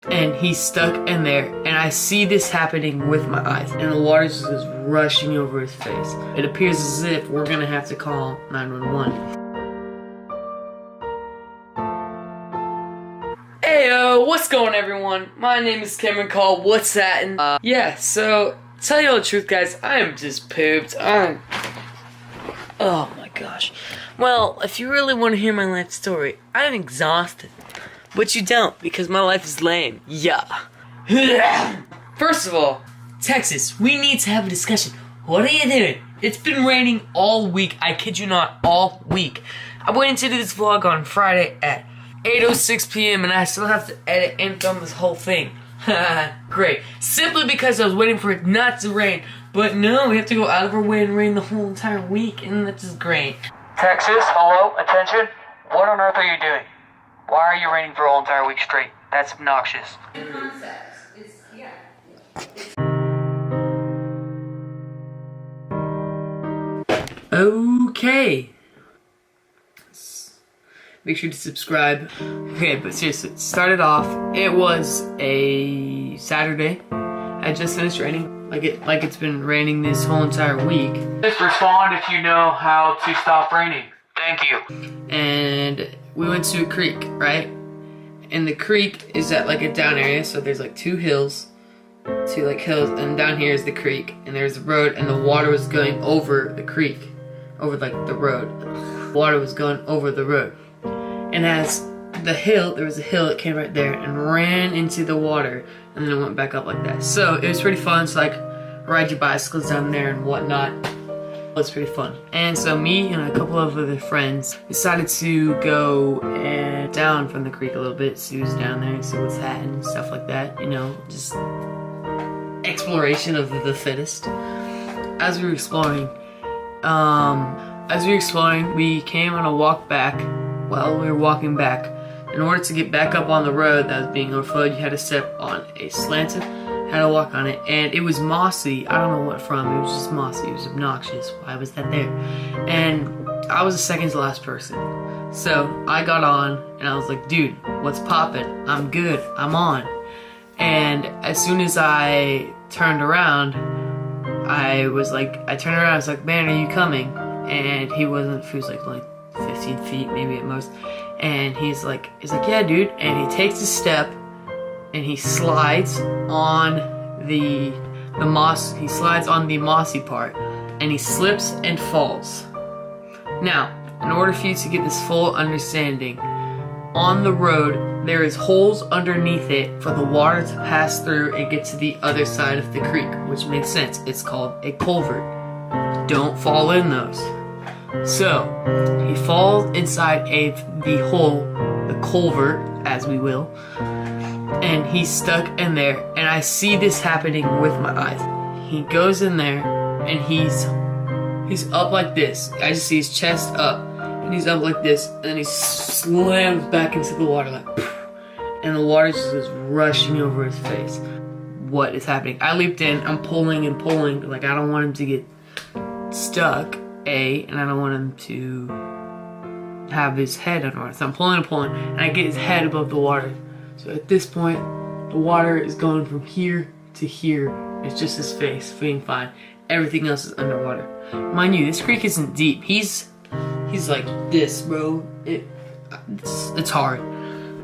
and he's stuck in there, and I see this happening with my eyes, and the water just goes rushing over his face. It appears as if we're gonna have to call 911. Heyo, what's going on, everyone? My name is Cameron Kaul. What's that? And yeah, so tell you all the truth, guys, I am just pooped. Oh my gosh. Well, if you really want to hear my life story, I'm exhausted. But you don't, because my life is lame. Yeah. First of all, Texas, we need to have a discussion. What are you doing? It's been raining all week. I kid you not, all week. I went into this vlog on Friday at 8:06 p.m. and I still have to edit and film this whole thing. Great. Simply because I was waiting for it not to rain. But no, we have to go out of our way and rain the whole entire week, and that's just great. Texas, hello, attention. What on earth are you doing? Why are you raining for a whole entire week straight? That's obnoxious. The concept is, yeah. Okay. Make sure to subscribe. Okay, but seriously, it started off. It was a Saturday. I just finished raining. Like it's been raining this whole entire week. Just respond if you know how to stop raining. Thank you. And we went to a creek, right? And the creek is at like a down area, so there's like two hills, and down here is the creek, and there's the road, and the water was going over the creek, over like the road. Water was going over the road. And as there was a hill that came right there and ran into the water, and then it went back up like that. So it was pretty fun to like ride your bicycles down there and whatnot. It was pretty fun. And so me and a couple of other friends decided to go down from the creek a little bit, see who's down there and see what's happening and stuff like that. You know, just exploration of the fittest. As we were exploring, we came on a walk back. While we were walking back, in order to get back up on the road that was being overflowed, you had to step on a slanted, had to walk on it, and it was mossy. I don't know what from, it was just mossy, it was obnoxious. Why was that there? And I was the second to last person. So I got on, and I was like, dude, what's poppin'? I'm good, I'm on. And as soon as I turned around, I was like, man, are you coming? And he wasn't, he was like 15 feet maybe at most, and he's like yeah dude, and he takes a step and he slides on the mossy part, and he slips and falls. Now, in order for you to get this full understanding, on the road there is holes underneath it for the water to pass through and get to the other side of the creek, which makes sense. It's called a culvert. Don't fall in those. So, he falls inside the hole, the culvert, as we will, and he's stuck in there, and I see this happening with my eyes. He goes in there, and he's up like this. I just see his chest up, and he's up like this, and then he slams back into the water like, and the water just goes rushing over his face. What is happening? I leaped in, I'm pulling and pulling, like I don't want him to get stuck. And I don't want him to have his head underwater. So I'm pulling and pulling, and I get his head above the water. So at this point, the water is going from here to here. It's just his face being fine. Everything else is underwater. Mind you, this creek isn't deep. He's like this, bro. It's hard.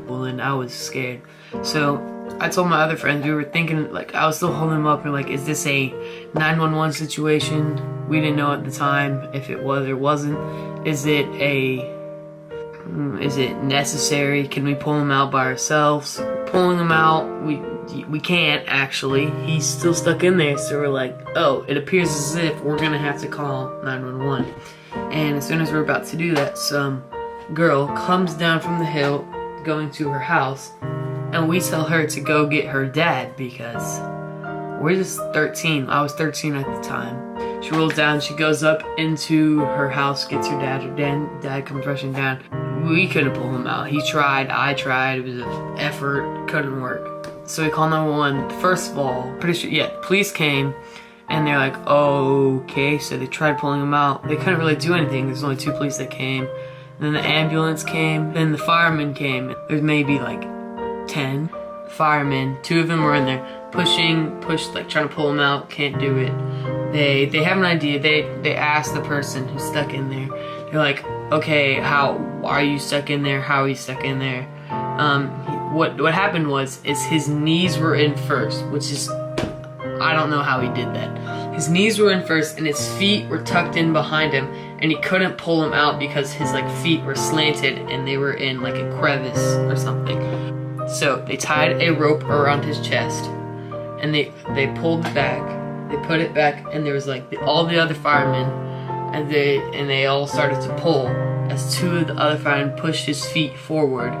Well, and I was scared. So I told my other friends, we were thinking, like, I was still holding him up and like, is this a 911 situation? We didn't know at the time if it was or wasn't. Is it necessary? Can we pull him out by ourselves? Pulling him out, we can't actually. He's still stuck in there, so we're like, oh, it appears as if we're gonna have to call 911. And as soon as we're about to do that, some girl comes down from the hill going to her house, and we tell her to go get her dad because we're just 13. I was 13 at the time. She rolls down, she goes up into her house, gets her dad. Her dad comes rushing down. We couldn't pull him out. He tried, I tried, it was an effort, couldn't work. So we called 911. First of all, pretty sure, yeah, police came, and they're like, okay, so they tried pulling him out. They couldn't really do anything. There's only 2 police that came. And then the ambulance came, then the firemen came. There's maybe like 10 firemen. 2 of them were in there pushed, like trying to pull him out. Can't do it. They have an idea. They ask the person who's stuck in there. They're like, okay, how are you stuck in there? How are you stuck in there? What happened is his knees were in first, which is, I don't know how he did that. His knees were in first and his feet were tucked in behind him, and he couldn't pull him out because his like feet were slanted and they were in like a crevice or something. So they tied a rope around his chest and they pulled it back. They put it back, and there was like all the other firemen, and they all started to pull as 2 of the other firemen pushed his feet forward,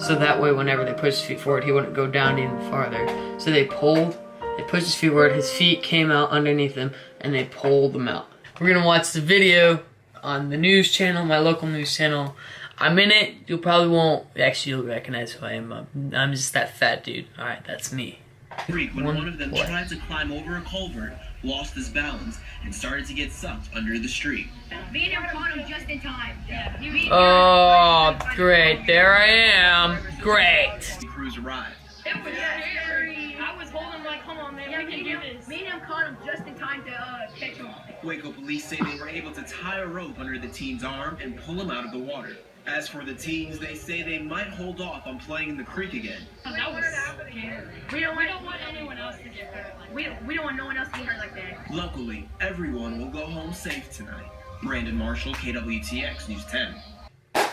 so that way whenever they pushed his feet forward, he wouldn't go down even farther. So they pushed his feet forward, his feet came out underneath him, and they pulled them out. We're gonna watch the video on the news channel, my local news channel. I'm in it. You probably won't. Actually, you'll recognize who I am. I'm just that fat dude. All right, that's me. When one of them tried to climb over a culvert, lost his balance, and started to get sucked under the street. Me and him caught him just in time. Oh, great. There I am. Great. The crews arrived. It was scary. I was holding like, come on, man, we can do this. Me and him caught him just in time to catch him. Waco police say they were able to tie a rope under the teen's arm and pull him out of the water. As for the teens, they say they might hold off on playing in the creek again. That was scary. We don't want anyone else to get hurt. We don't want no one else to get hurt like that. Luckily, everyone will go home safe tonight. Brandon Marshall, KWTX News 10.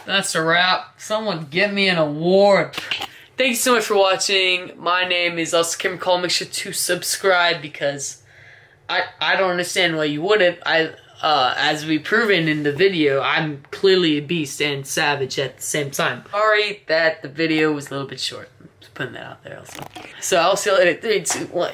That's a wrap. Someone get me an award. Thank you so much for watching. My name is also Kaul. Make sure to subscribe because I don't understand why you wouldn't. As we proven in the video, I'm clearly a beast and savage at the same time. Sorry that the video was a little bit short. Just putting that out there also. So I'll see you later. 3, 2, 1.